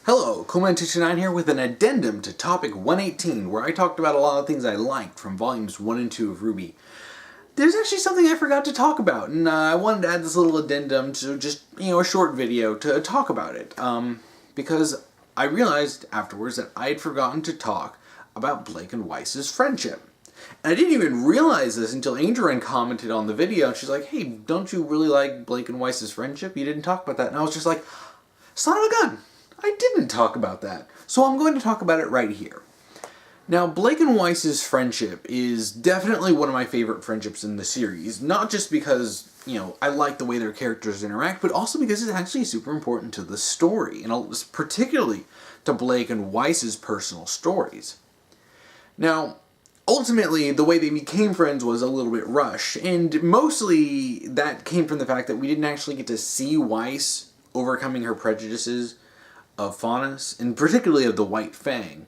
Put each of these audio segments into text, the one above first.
Hello, Coleman229 here with an addendum to topic 118, where I talked about a lot of things I liked from volumes 1 and 2 of RWBY. There's actually something I forgot to talk about, and I wanted to add this little addendum to just, a short video to talk about it, because I realized afterwards that I had forgotten to talk about Blake and Weiss's friendship. And I didn't even realize this until Adrian commented on the video, and she's like, hey, don't you really like Blake and Weiss's friendship? You didn't talk about that. And I was just like, son of a gun! I didn't talk about that. So I'm going to talk about it right here. Now, Blake and Weiss's friendship is definitely one of my favorite friendships in the series. Not just because, I like the way their characters interact, but also because it's actually super important to the story. And particularly to Blake and Weiss's personal stories. Now, ultimately, the way they became friends was a little bit rushed. And mostly that came from the fact that we didn't actually get to see Weiss overcoming her prejudices of Faunus, and particularly of the White Fang,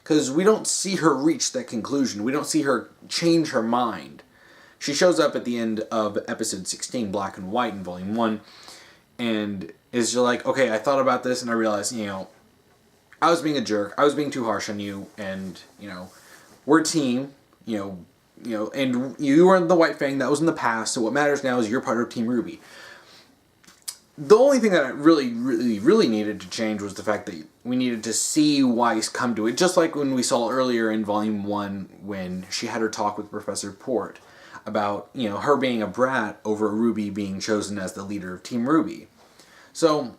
because we don't see her reach that conclusion. We don't see her change her mind. She shows up at the end of episode 16, Black and White, in volume 1, and is just like, okay, I thought about this and I realized, I was being a jerk, I was being too harsh on you, and, we're a team, and you were in the White Fang, that was in the past, so what matters now is you're part of Team RWBY. The only thing that I really needed to change was the fact that we needed to see Weiss come to it, just like when we saw earlier in Volume 1 when she had her talk with Professor Port about, her being a brat over RWBY being chosen as the leader of Team RWBY. So,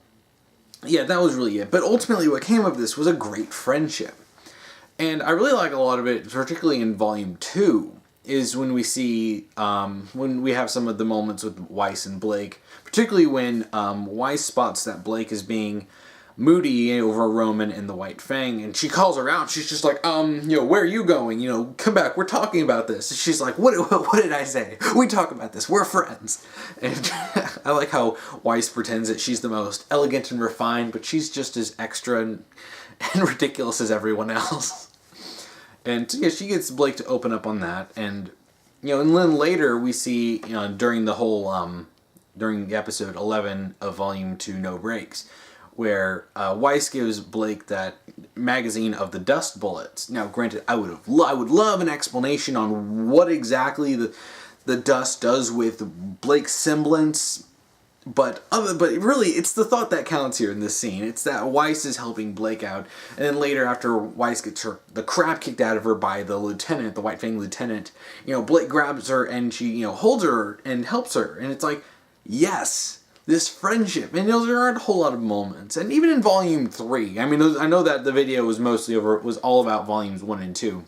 yeah, that was really it. But ultimately what came of this was a great friendship. And I really like a lot of it, particularly in Volume 2, is when we see, when we have some of the moments with Weiss and Blake, particularly when Weiss spots that Blake is being moody over Roman and the White Fang, and she calls her out. She's just like, where are you going? Come back, we're talking about this. And she's like, what did I say? We talk about this, we're friends. And I like how Weiss pretends that she's the most elegant and refined, but she's just as extra and ridiculous as everyone else. And yeah, she gets Blake to open up on that, and and then later we see during the whole during the episode 11 of Volume 2, No Breaks, where Weiss gives Blake that magazine of the dust bullets. Now, granted, I would love an explanation on what exactly the dust does with Blake's semblance. But really, it's the thought that counts here in this scene. It's that Weiss is helping Blake out, and then later, after Weiss gets the crap kicked out of her by the lieutenant, the White Fang lieutenant, Blake grabs her and she, holds her and helps her, and it's like, yes, this friendship. And there aren't a whole lot of moments, and even in Volume 3, I mean, I know that the video was was all about Volumes 1 and 2,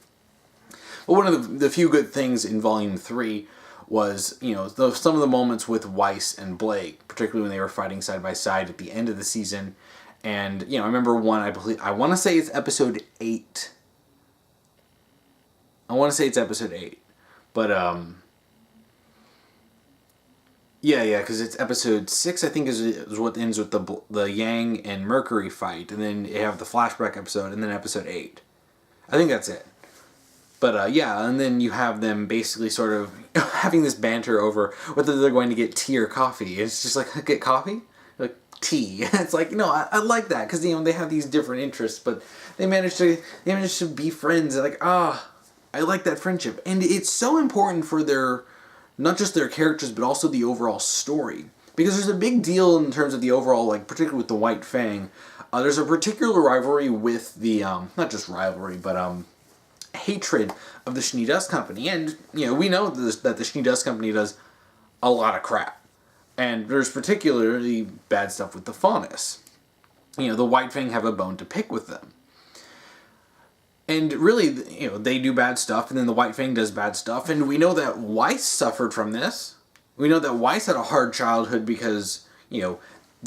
but one of the few good things in Volume 3 was, some of the moments with Weiss and Blake, particularly when they were fighting side by side at the end of the season. And, I remember one, I want to say it's episode 8. I want to say it's episode 8. But, yeah, because it's episode 6, I think, is what ends with the Yang and Mercury fight. And then you have the flashback episode, and then episode 8. I think that's it. But, yeah, and then you have them basically sort of having this banter over whether they're going to get tea or coffee. It's just like, get coffee? Like, tea. It's like, I like that, because, they have these different interests, but they manage to be friends. They're like, I like that friendship. And it's so important for not just their characters, but also the overall story. Because there's a big deal in terms of the overall, particularly with the White Fang. There's a particular rivalry with the, not just rivalry, but, hatred of the Schnee Dust Company. And, we know that the Schnee Dust Company does a lot of crap. And there's particularly bad stuff with the Faunus. The White Fang have a bone to pick with them. And really, they do bad stuff, and then the White Fang does bad stuff. And we know that Weiss suffered from this. We know that Weiss had a hard childhood because, the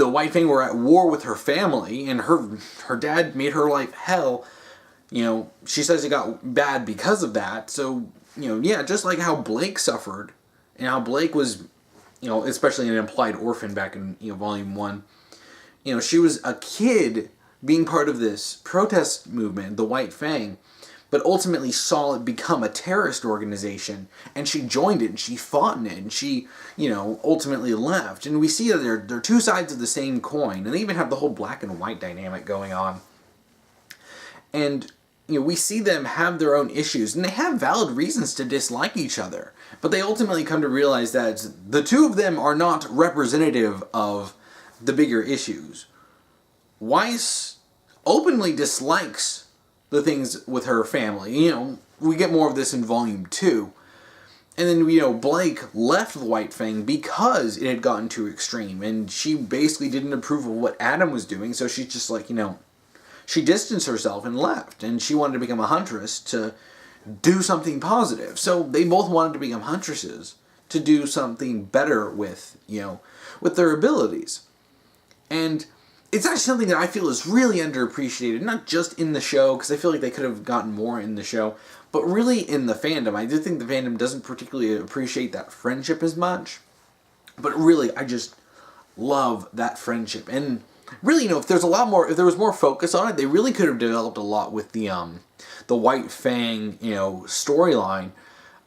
White Fang were at war with her family, and her dad made her life hell. She says it got bad because of that. So, yeah, just like how Blake suffered, and how Blake was, especially an implied orphan back in, Volume 1, she was a kid being part of this protest movement, the White Fang, but ultimately saw it become a terrorist organization, and she joined it, and she fought in it, and she, ultimately left. And we see that they're two sides of the same coin, and they even have the whole black and white dynamic going on. And, we see them have their own issues, and they have valid reasons to dislike each other, but they ultimately come to realize that the two of them are not representative of the bigger issues. Weiss openly dislikes the things with her family. We get more of this in Volume 2. And then, Blake left the White Fang because it had gotten too extreme, and she basically didn't approve of what Adam was doing, so she's just like, she distanced herself and left, and she wanted to become a huntress to do something positive. So they both wanted to become huntresses to do something better with, with their abilities. And it's actually something that I feel is really underappreciated, not just in the show, because I feel like they could have gotten more in the show, but really in the fandom. I do think the fandom doesn't particularly appreciate that friendship as much, but really, I just love that friendship. And really, if there was more focus on it, they really could have developed a lot with the White Fang, storyline.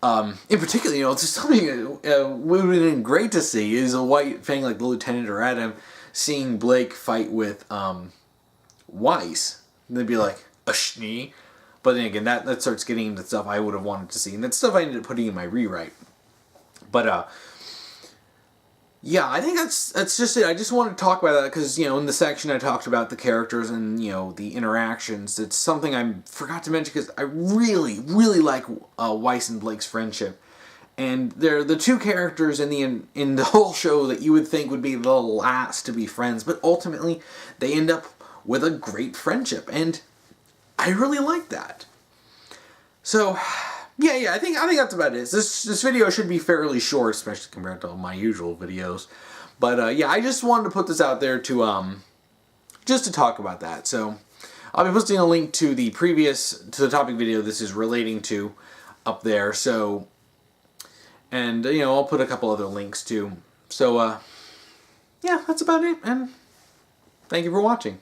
In particular, it's just something would have been great to see is a White Fang like the Lieutenant or Adam seeing Blake fight with Weiss. And they'd be like, a schnee. But then again, that starts getting into stuff I would have wanted to see. And that's stuff I ended up putting in my rewrite. But, yeah, I think that's just it. I just wanted to talk about that because, in the section I talked about the characters and, the interactions. It's something I forgot to mention because I really, really like Weiss and Blake's friendship. And they're the two characters in the whole show that you would think would be the last to be friends, but ultimately they end up with a great friendship, and I really like that. So, yeah, I think that's about it. This video should be fairly short, especially compared to my usual videos. But yeah, I just wanted to put this out there to just to talk about that. So I'll be posting a link to the topic video this is relating to up there. So, and I'll put a couple other links too. So yeah, that's about it. And thank you for watching.